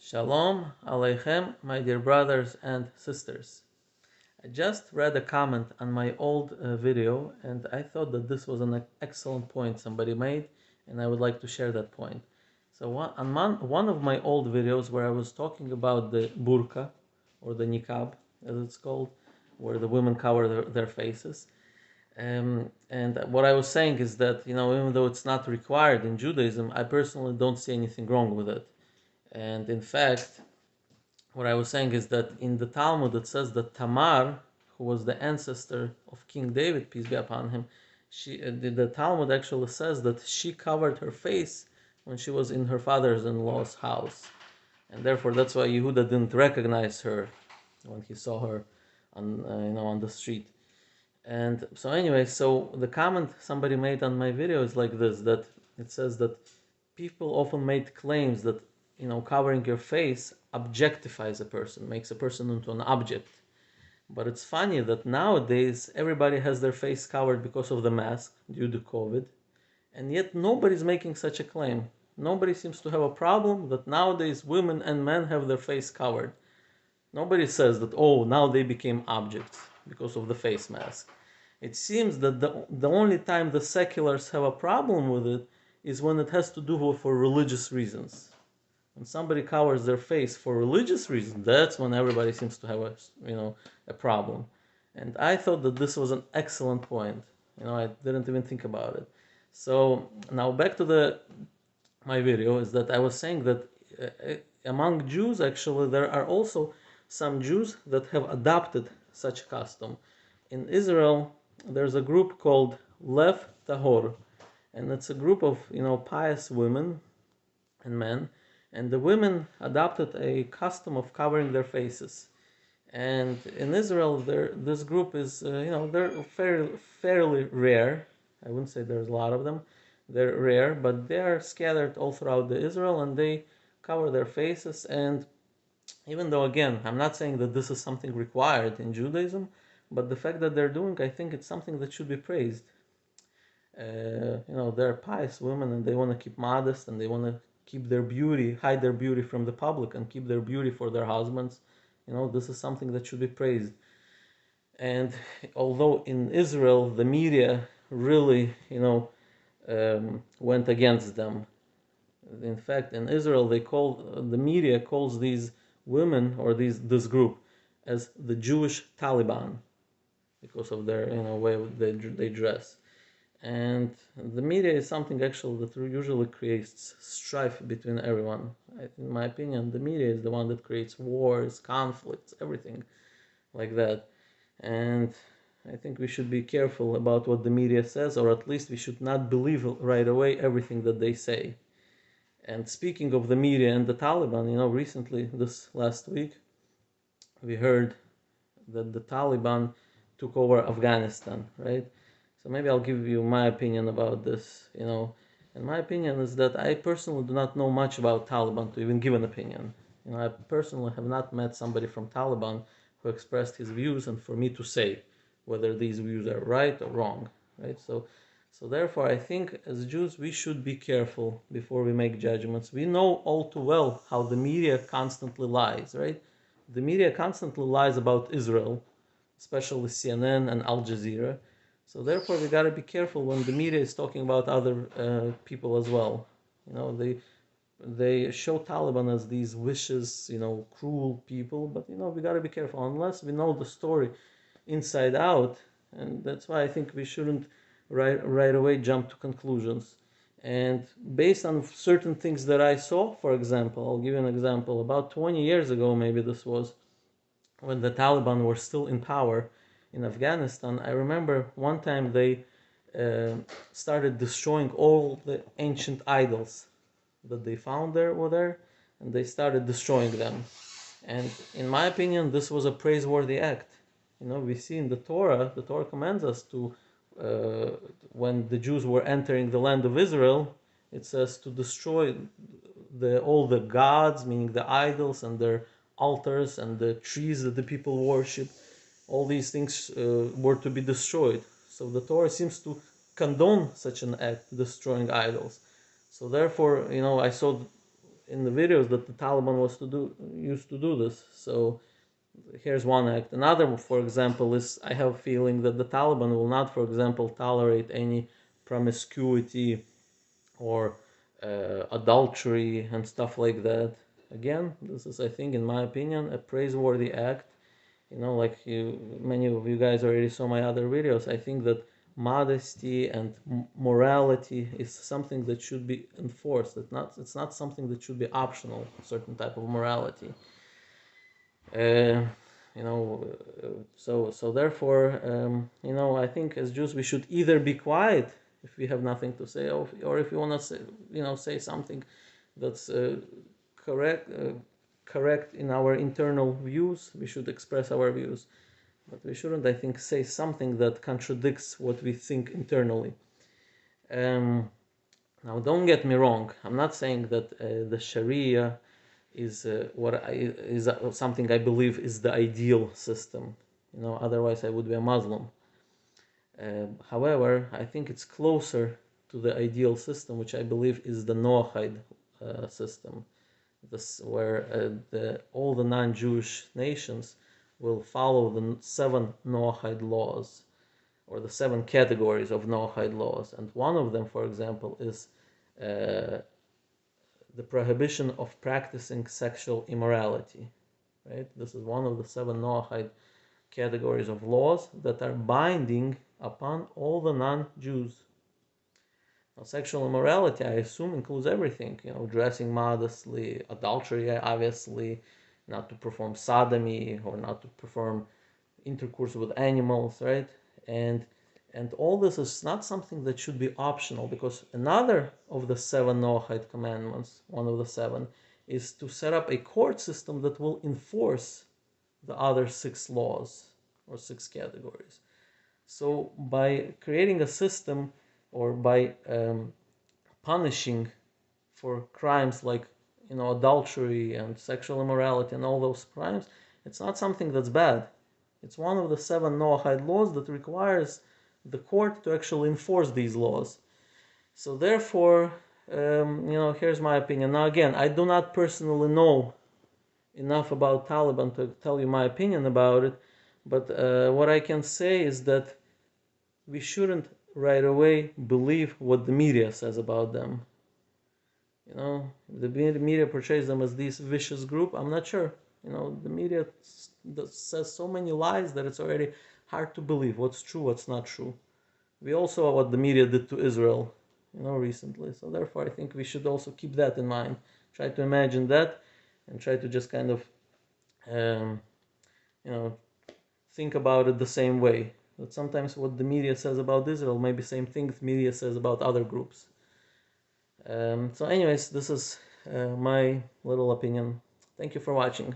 Shalom Aleichem, my dear brothers and sisters. I just read a comment on my old video and I thought that this was an excellent point somebody made, and I would like to share that point. So one of my old videos where I was talking about the burqa, or the niqab as it's called, where the women cover their faces. And what I was saying is that, even though it's not required in Judaism, I personally don't see anything wrong with it. And in fact, what I was saying is that in the Talmud it says that Tamar, who was the ancestor of King David, peace be upon him, the Talmud actually says that she covered her face when she was in her father-in-law's house, and therefore that's why Yehuda didn't recognize her when he saw her on the street. And so anyway, so the comment somebody made on my video is like this: that it says that people often made claims that covering your face objectifies a person, makes a person into an object. But it's funny that nowadays everybody has their face covered because of the mask due to COVID, and yet nobody's making such a claim. Nobody seems to have a problem that nowadays women and men have their face covered. Nobody says that, oh, now they became objects because of the face mask. It seems that the only time the seculars have a problem with it is when it has to do with for religious reasons. When somebody covers their face for religious reasons, that's when everybody seems to have a problem. And I thought that this was an excellent point. I didn't even think about it. So now back to my video, is that I was saying that among Jews, actually, there are also some Jews that have adopted such custom. In Israel, there's a group called Lev Tahor, and it's a group of pious women and men, and the women adopted a custom of covering their faces. And in Israel, this group is they're fairly rare. I wouldn't say there's a lot of them. They're rare, but they are scattered all throughout Israel, and they cover their faces. And even though, again, I'm not saying that this is something required in Judaism, but the fact that they're doing, I think it's something that should be praised. They're pious women, and they want to keep modest, and they want to keep their beauty, hide their beauty from the public, and keep their beauty for their husbands. This is something that should be praised. And although in Israel the media really, went against them. In fact, in Israel, the media calls these women, or this group, as the Jewish Taliban, because of their way they dress. And the media is something actually that usually creates strife between everyone. In my opinion, the media is the one that creates wars, conflicts, everything like that. And I think we should be careful about what the media says, or at least we should not believe right away everything that they say. And speaking of the media and the Taliban, recently, this last week, we heard that the Taliban took over Afghanistan, right? So maybe I'll give you my opinion about this, And my opinion is that I personally do not know much about Taliban to even give an opinion. I personally have not met somebody from Taliban who expressed his views, and for me to say whether these views are right or wrong, right? So therefore, I think as Jews, we should be careful before we make judgments. We know all too well how the media constantly lies, right? The media constantly lies about Israel, especially CNN and Al Jazeera. So therefore, we gotta be careful when the media is talking about other people as well. They show Taliban as these vicious, cruel people, but we gotta be careful unless we know the story inside out, and that's why I think we shouldn't right away jump to conclusions. And based on certain things that I saw, for example, I'll give you an example. About 20 years ago, maybe this was, when the Taliban were still in power in Afghanistan, I remember one time they started destroying all the ancient idols that they found there, and they started destroying them. And in my opinion, this was a praiseworthy act. We see in the Torah commands us to, when the Jews were entering the land of Israel, it says to destroy all the gods, meaning the idols and their altars and the trees that the people worship. All these things were to be destroyed. So the Torah seems to condone such an act, destroying idols. So therefore, I saw in the videos that the Taliban used to do this. So here's one act. Another, for example, is I have a feeling that the Taliban will not, for example, tolerate any promiscuity or adultery and stuff like that. Again, this is, I think, in my opinion, a praiseworthy act. Like many of you guys already saw my other videos. I think that modesty and morality is something that should be enforced. It's not something that should be optional. Certain type of morality. Uh, so therefore, I think as Jews we should either be quiet if we have nothing to say, or if you want to say, say something that's correct correct in our internal views, we should express our views, but we shouldn't, I think, say something that contradicts what we think internally. Now, don't get me wrong, I'm not saying that the Sharia is something I believe is the ideal system. Otherwise I would be a Muslim. However, I think it's closer to the ideal system, which I believe is the Noahide system, where all the non-Jewish nations will follow the 7 Noahide laws, or the 7 categories of Noahide laws. And one of them, for example, is the prohibition of practicing sexual immorality. Right? This is one of the 7 Noahide categories of laws that are binding upon all the non-Jews. Now, sexual immorality, I assume, includes everything. Dressing modestly, adultery, obviously, not to perform sodomy or not to perform intercourse with animals, right? And all this is not something that should be optional, because another of the 7 Noahide commandments, one of the 7, is to set up a court system that will enforce the other 6 laws or 6 categories. So by creating a system, or by punishing for crimes like adultery and sexual immorality and all those crimes, it's not something that's bad. It's one of the 7 Noahide laws that requires the court to actually enforce these laws. So therefore, here's my opinion. Now again, I do not personally know enough about Taliban to tell you my opinion about it, but what I can say is that we shouldn't right away believe what the media says about them. The media portrays them as this vicious group. I'm not sure. The media says so many lies that it's already hard to believe what's true, what's not true. We all saw what the media did to Israel, recently. So therefore, I think we should also keep that in mind. Try to imagine that, and try to just kind of, think about it the same way. That sometimes what the media says about Israel may be the same thing the media says about other groups. So anyways, this is my little opinion. Thank you for watching.